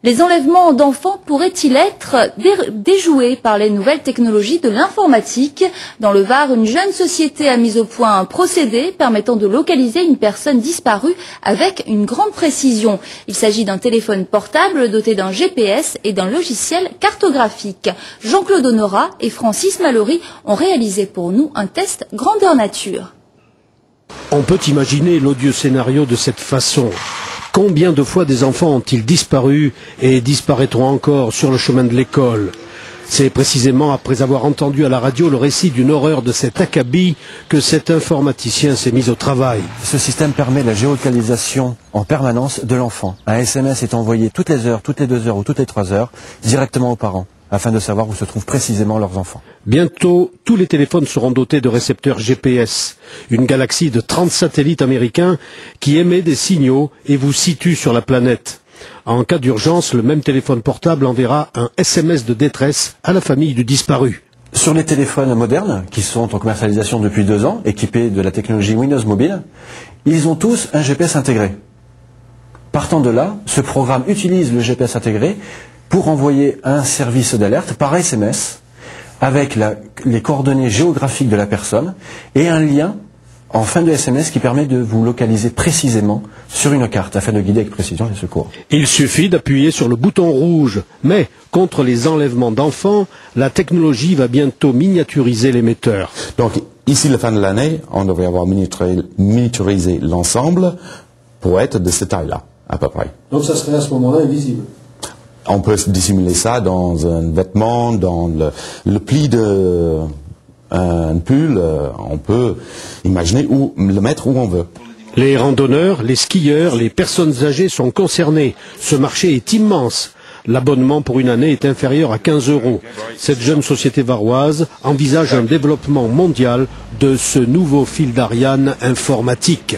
Les enlèvements d'enfants pourraient-ils être déjoués par les nouvelles technologies de l'informatique? Dans le Var, une jeune société a mis au point un procédé permettant de localiser une personne disparue avec une grande précision. Il s'agit d'un téléphone portable doté d'un GPS et d'un logiciel cartographique. Jean-Claude Honora et Francis Mallory ont réalisé pour nous un test grandeur nature. On peut imaginer l'odieux scénario de cette façon. Combien de fois des enfants ont-ils disparu et disparaîtront encore sur le chemin de l'école? C'est précisément après avoir entendu à la radio le récit d'une horreur de cet acabit que cet informaticien s'est mis au travail. Ce système permet la géolocalisation en permanence de l'enfant. Un SMS est envoyé toutes les heures, toutes les 2 heures ou toutes les 3 heures directement aux parents, afin de savoir où se trouvent précisément leurs enfants. Bientôt, tous les téléphones seront dotés de récepteurs GPS, une galaxie de 30 satellites américains qui émet des signaux et vous situe sur la planète. En cas d'urgence, le même téléphone portable enverra un SMS de détresse à la famille du disparu. Sur les téléphones modernes, qui sont en commercialisation depuis 2 ans, équipés de la technologie Windows Mobile, ils ont tous un GPS intégré. Partant de là, ce programme utilise le GPS intégré pour envoyer un service d'alerte par SMS avec les coordonnées géographiques de la personne et un lien en fin de SMS qui permet de vous localiser précisément sur une carte afin de guider avec précision les secours. Il suffit d'appuyer sur le bouton rouge, mais contre les enlèvements d'enfants, la technologie va bientôt miniaturiser l'émetteur. Donc ici, la fin de l'année, on devrait avoir miniaturisé l'ensemble pour être de cette taille-là, à peu près. Donc ça serait à ce moment-là invisible? On peut dissimuler ça dans un vêtement, dans le pli de un pull. On peut imaginer où le mettre où on veut. Les randonneurs, les skieurs, les personnes âgées sont concernés. Ce marché est immense. L'abonnement pour une année est inférieur à 15 €. Cette jeune société varoise envisage un développement mondial de ce nouveau fil d'Ariane informatique.